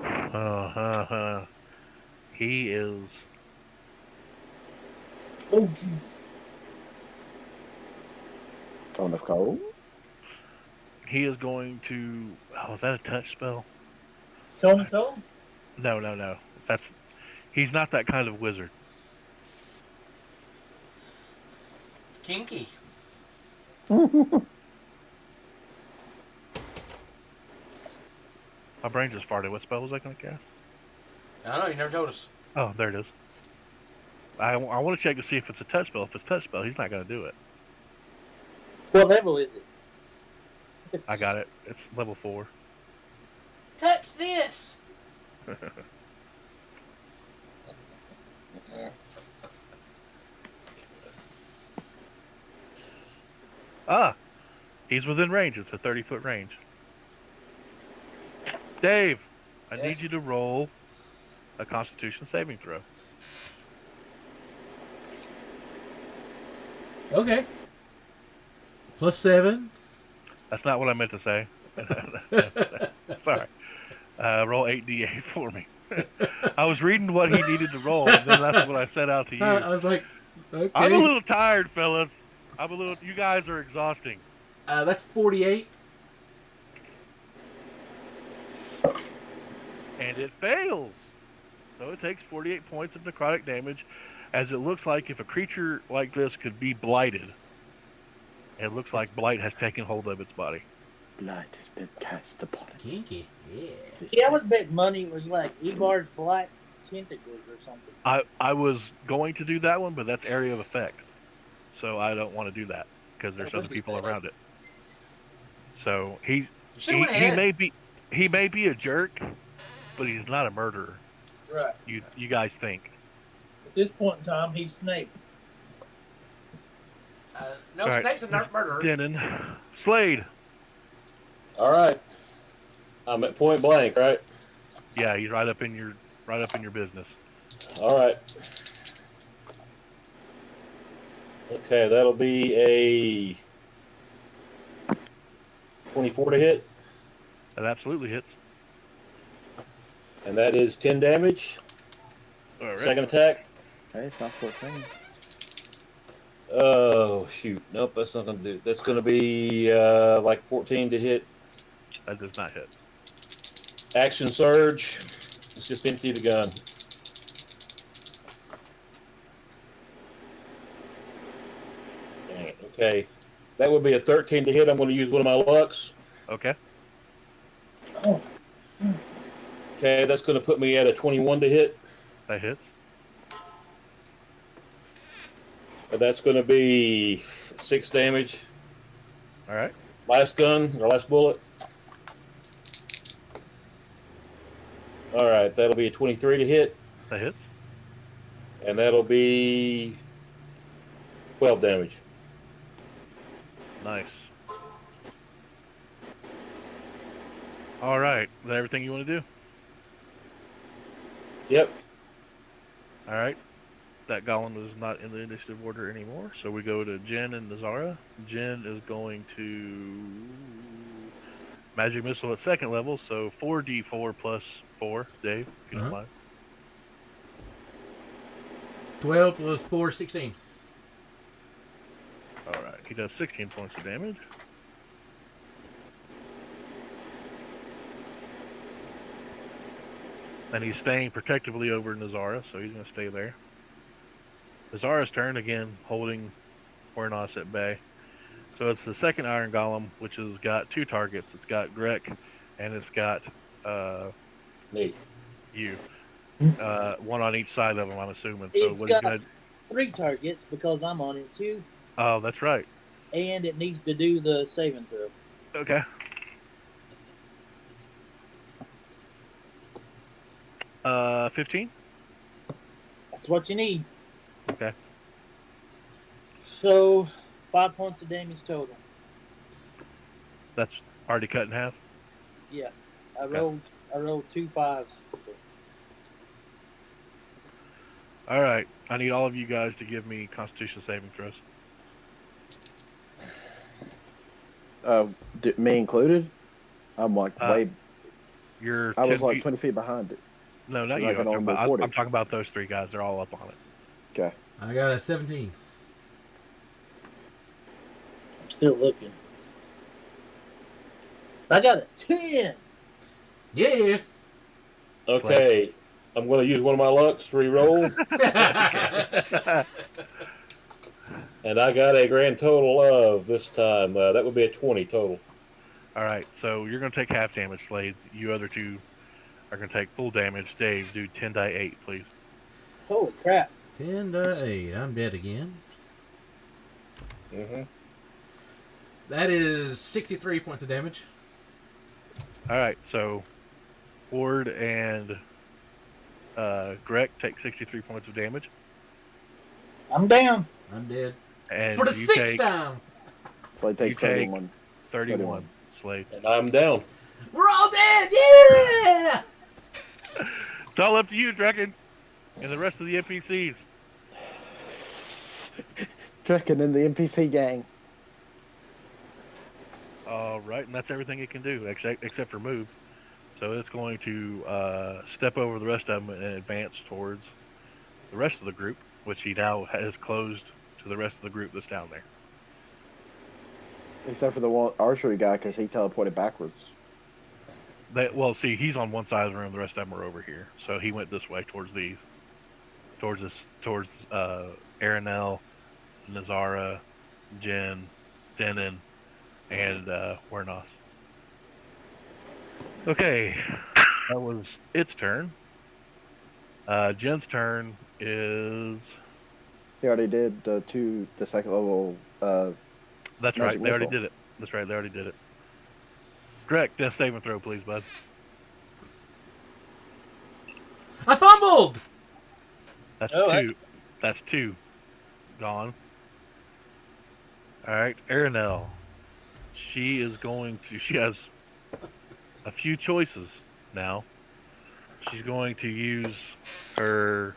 Ha ha ha! He is. Oh, Cone of cold. He is going to. Oh, is that a touch spell? Tone Cole? No. That's. He's not that kind of wizard. Kinky. My brain just farted. What spell was I going to cast? I don't know. You never told us. Oh, there it is. I want to check to see if it's a touch spell. If it's touch spell, he's not going to do it. What level is it? I got it. It's level 4. Touch this. Ah, he's within range. It's a 30-foot range. Dave, I need Yes? you to roll a Constitution saving throw. Okay. +7. That's not what I meant to say. Sorry. Roll 8d8 for me. I was reading what he needed to roll, and then that's what I set out to I use. was like, okay. I'm a little tired, fellas. You guys are exhausting. That's 48. And it fails. So it takes 48 points of necrotic damage, as it looks like if a creature like this could be blighted, it looks like blight has taken hold of its body. Blood has been cast upon it. Kinky. Yeah. Yeah, I was betting money it was like Ebar's black tentacles or something. I was going to do that one, but that's area of effect. So I don't want to do that because there's That would other be people better. around it. So he Should've went ahead. he may be a jerk, but he's not a murderer. Right. You guys think. At this point in time, he's Snape. No, All right. Snape's a murderer. Denon. Slade. All right. I'm at point blank, right? Yeah, he's right up in your business. All right. Okay, that'll be a 24 to hit, That absolutely hits. and that is 10 damage. All right. Second attack. Hey, it's not 14. Oh, shoot. Nope, that's not going to do. That's going to be like 14 to hit. That does not hit. Action surge. Let's just empty the gun. Dang it. Okay. That would be a 13 to hit. I'm going to use one of my lucks. Okay. Oh, Okay, that's going to put me at a 21 to hit. That hits. And that's going to be 6 damage. All right. Last gun, or last bullet. All right, that'll be a 23 to hit. That hits. And that'll be 12 damage. Nice. All right. Is that everything you want to do? Yep. All right. That golem is not in the initiative order anymore, so we go to Jen and Nazara. Jen is going to magic missile at second level, so 4d4 plus 4. Dave, if you don't mind. 12 plus 4, 16. All right. He does 16 points of damage. And he's staying protectively over Nazara, so he's going to stay there. Nazara's turn again, holding Hornos at bay. So it's the second Iron Golem, which has got 2 targets. It's got Grek, and it's got Neat. you. One on each side of him, I'm assuming. So it's what he's got gonna... 3 targets because I'm on it too, Oh, that's right. and it needs to do the saving throw. Okay. Uh, 15? That's what you need. Okay. So, 5 points of damage total. That's already cut in half. Yeah, I Okay. rolled 2 5s. So. All right. I need all of you guys to give me Constitution saving throws. Me included. I'm like way. You're I was 10 like feet... 20 feet behind it. No, not 'cause you. I I'm can talking, only move about, 40. I'm talking about those 3 guys. They're all up on it. Okay. I got a 17. I'm still looking. I got a 10. Yeah. Okay. I'm going to use one of my lucks to re-roll. And I got a grand total of, this time, that would be a 20 total. All right. So you're going to take half damage, Slade. You other 2 are going to take full damage. Dave, do 10 die 8, please. Holy crap. 10-8. I'm dead again. Mm-hmm. That is 63 points of damage. All right, so Ward and Greg take 63 points of damage, I'm down. I'm dead. and For the you sixth take time. So he takes take 31. 31. Slade. And I'm down. We're all dead. Yeah. It's all up to you, Draken, and the rest of the NPCs. Draken and the NPC gang. All right, and that's everything it can do, except for move. So it's going to step over the rest of them and advance towards the rest of the group, which he now has closed to the rest of the group that's down there. Except for the one archery guy, because he teleported backwards. Well, see, he's on one side of the room. The rest of them are over here. So he went this way towards these, towards Aranel, Nazara, Jen, Denon, and Wernos. Okay, that was its turn. Jen's turn is. He already did the second level. That's Magic right. They already missile. did it. That's right. They already did it. Correct. Death saving throw, please, bud. I fumbled. That's Oh, two. That's two. Gone. All right, Aranel. She is going to. She has a few choices now. She's going to use her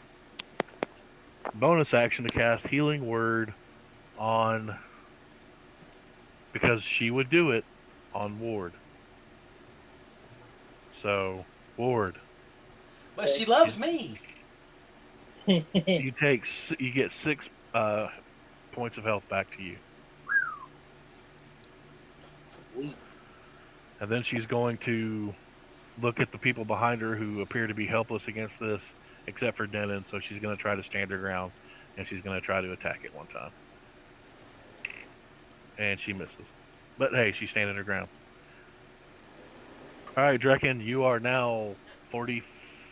bonus action to cast Healing Word on. Because she would do it on Ward. So, Ward, But she loves me. you get 6 points of health back to you. Sweet. And then she's going to look at the people behind her who appear to be helpless against this, except for Denon. So she's going to try to stand her ground, and she's going to try to attack it one time. And she misses. But hey, she's standing her ground. All right, Draken, you are now 40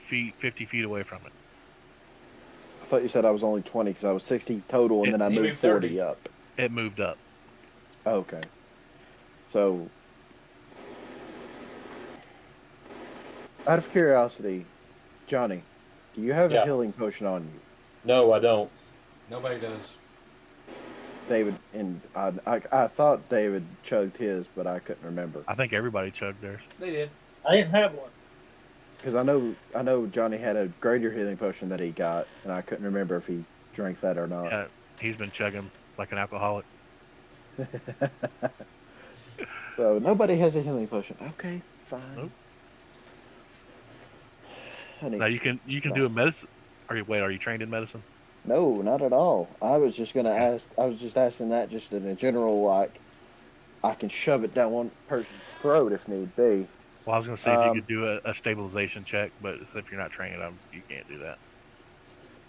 feet, 50 feet away from it. I thought you said I was only 20 because I was 60 total, and then I He moved moved 40 30. up. It moved up. Okay. So, out of curiosity, Johnny, do you have a Yeah. healing potion on you? No, I don't. Nobody does. David, and I thought David chugged his, but I couldn't remember. I think everybody chugged theirs. They did. I didn't have one. Because I know Johnny had a greater healing potion that he got, and I couldn't remember if he drank that or not. Yeah, he's been chugging like an alcoholic. So nobody has a healing potion. Okay, fine. Nope. Honey, Now you can do a medicine. Are you trained in medicine? no, not at all. I was just gonna ask. I was just asking that just in a general, like, I can shove it down one person's throat if need be. Well, I was going to say if you could do a stabilization check, but if you're not trained, you can't do that.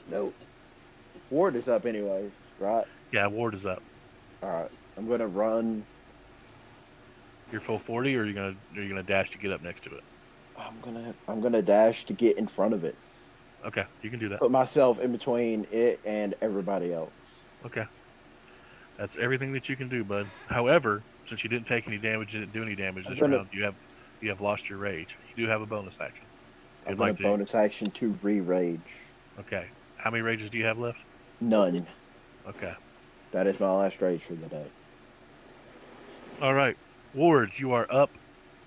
Nope. Ward is up anyways, right? Yeah, Ward is up. All right. I'm gonna run. You're full 40, or are you gonna dash to get up next to it? I'm gonna dash to get in front of it. Okay, you can do that. Put myself in between it and everybody else. Okay, that's everything that you can do, bud. However, since you didn't take any damage, didn't do any damage this round, you have lost your rage. You do have a bonus action. I'm You'd gonna like to. bonus action to re-rage. Okay, how many rages do you have left? None. Okay. That is my last rage for the day. All right, Ward, you are up,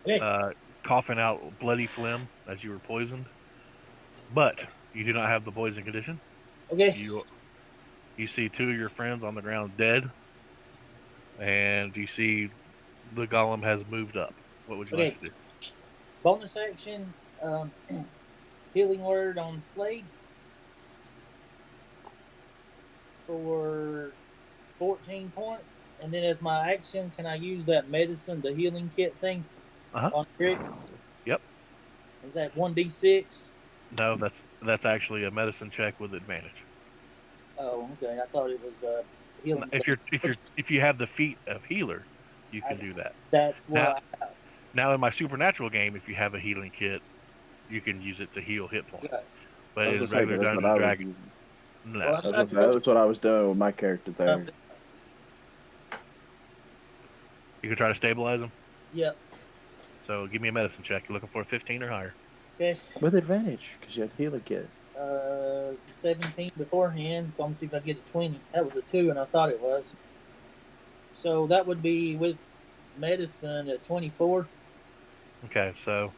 Okay. coughing out bloody phlegm as you were poisoned, but you do not have the poison condition. Okay. You see 2 of your friends on the ground dead, and you see the golem has moved up. What would you like to do? Bonus action. Healing word on Slade for 14 points, and then as my action, can I use that medicine, the healing kit thing on Rick? Yep. Is that 1d6? No, that's actually a medicine check with advantage. Oh, okay. I thought it was healing. If you have the feat of healer, you can do that. That's what Now- I have. Now in my supernatural game, if you have a healing kit, you can use it to heal hit points. Got it. But I in was gonna say, regular that's what Dungeons I and was Dragons, using. No. Well, I I was tried gonna to say, that look was what I was doing with my character it up. there. You can try to stabilize him. Yep. So give me a medicine check. You're looking for a 15 or higher. Okay. With advantage, because you have the healer kit. It's a 17 beforehand, so I'm gonna see if I get a 20. That was a 2, and I thought it was. So that would be with medicine at 24. Okay, so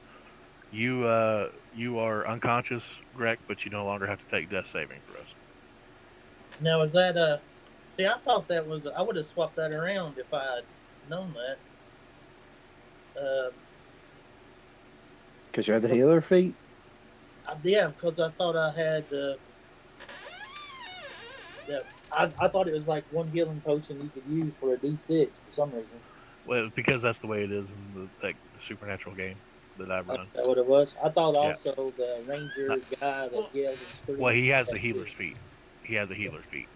you are unconscious, Greg, but you no longer have to take death saving throws. Now, is that See, I thought that was. I would have swapped that around if I had known that. Uh, Because you have the healer feat? yeah, because I thought I had. Yeah, I thought it was like one healing potion you could use for a D6 for some reason. Well, because that's the way it is in the supernatural game that I run. That what it was. I thought Yeah. also the ranger guy that Well- yelled and screamed. Well, he has the that healer's too. feet. He has the healer's feet.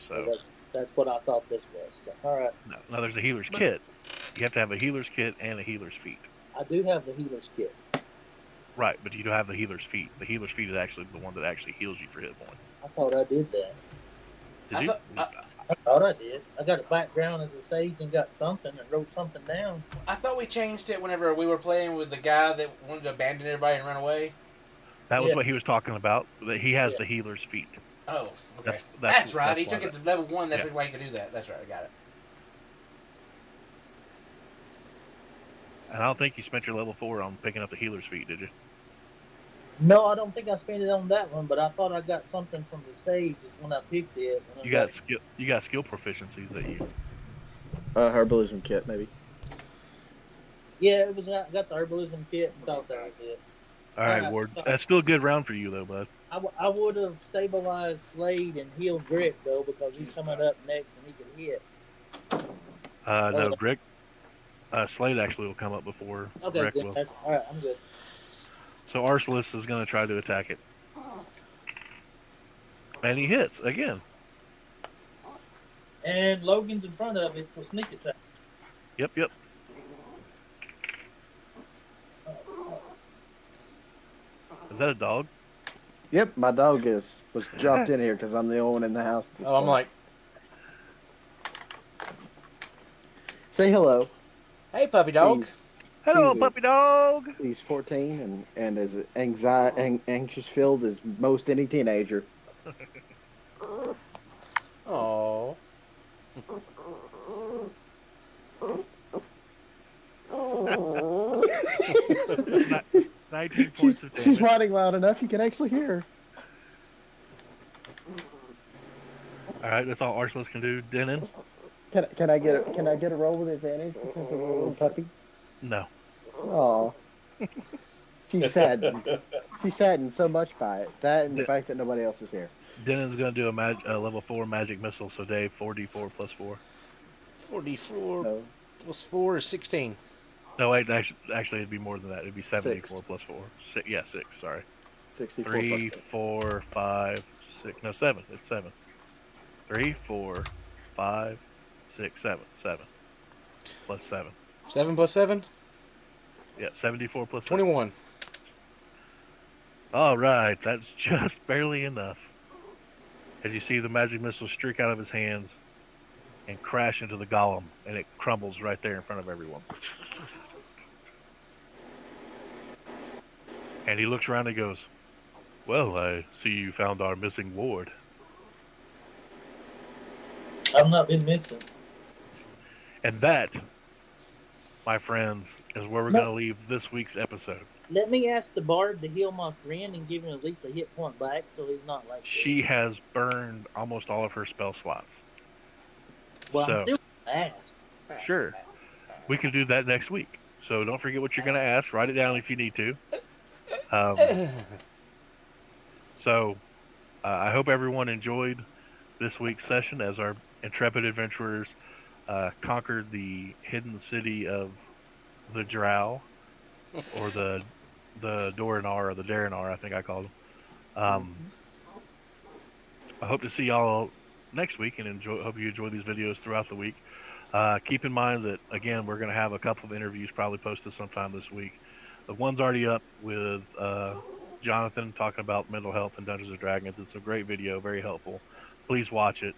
So So that's what I thought this was. So, all right, no, now there's a healer's But- kit. You have to have a healer's kit and a healer's feet. I do have the healer's kit. Right, but you don't have the healer's feet. The healer's feet is actually the one that actually heals you for hit points. I thought I did that. Did I you? thought- I thought I did. I got a background as a sage and got something and wrote something down. I thought we changed it whenever we were playing with the guy that wanted to abandon everybody and run away. That was Yeah. what he was talking about. That he has Yeah. the healer's feet. Oh, okay. That's Right. that's He why took it that- to level 1. That's Yeah. why he could do that. That's right. I got it. And I don't think you spent your level 4 on picking up the healer's feet, did you? No, I don't think I spent it on that one, but I thought I got something from the sage when I picked it. When I You got skill. You got skill proficiencies that you. Herbalism kit, maybe. Yeah, it was. I got the herbalism kit and thought that was it. All right, Ward. That's still a good round for you, though, bud. I would have stabilized Slade and healed Grit though because he's coming up next and he can hit. No, Brick. Slade actually will come up before Okay, Brick then, will. all right, I'm good. So Arcelus is going to try to attack it, and he hits again. And Logan's in front of it, so sneak attack. Yep. Is that a dog? Yep, my dog was dropped in here because I'm the only one in the house. At this Oh, I'm point. like, Say hello. hey, puppy dog. Jeez. Hello, Jesus. puppy dog. He's 14 and as anxious filled as most any teenager. Oh. 19 She's points of damage. whining loud enough you can actually hear her. All right, that's all Arcelus can do. Denon? Can I get a roll with advantage because of the little puppy? No. Oh, she's saddened. She's saddened so much by it. That and the fact that nobody else is here. Denon's going to do a level 4 magic missile, so Dave, 4d4 plus 4. 44 So plus 4 is 16. No, wait, actually it'd be more than that. It'd be 74 Six. plus 4. Yeah, 6, sorry. 64 3, plus 10. 4, 5, 6. No, 7. It's 7. 3, 4, 5, 6, 7. 7. Plus 7. 7 plus 7? Yeah, 74 plus 7. 21. All right, that's just barely enough. As you see the magic missile streak out of his hands and crash into the golem, and it crumbles right there in front of everyone. And he looks around and goes, "Well, I see you found our missing ward." I've not been missing. And that, my friends, is where we're No. going to leave this week's episode. Let me ask the bard to heal my friend and give him at least a hit point back so he's not like She has burned almost all of her spell slots. Well, I'm so- still gonna ask. Sure. We can do that next week. So don't forget what you're going to ask. Write it down if you need to. So I hope everyone enjoyed this week's session as our intrepid adventurers conquered the hidden city of the Drow, or the Dorinar, or the Darinar, I think I called them. I hope to see y'all next week, and hope you enjoy these videos throughout the week. Keep in mind that, again, we're going to have a couple of interviews probably posted sometime this week. The one's already up with Jonathan talking about mental health and Dungeons and Dragons. It's a great video, very helpful. Please watch it.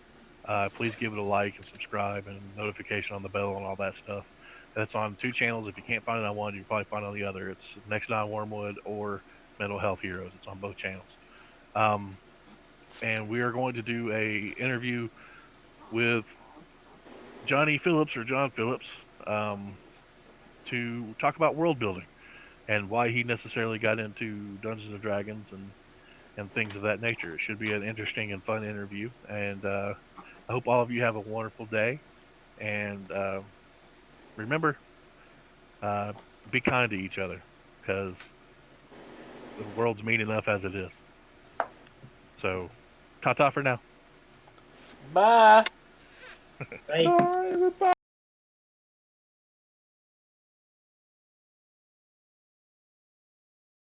Please give it a like and subscribe and notification on the bell and all that stuff. That's on 2 channels. If you can't find it on one, you can probably find it on the other. It's Next Nine Wormwood or Mental Health Heroes. It's on both channels. Um, and we are going to do a interview with Johnny Phillips or John Phillips to talk about world building and why he necessarily got into Dungeons and Dragons and things of that nature. It should be an interesting and fun interview, and I hope all of you have a wonderful day. And remember, uh, be kind to each other because the world's mean enough as it is. So, ta ta for now. Bye. Hey. Bye, everybody.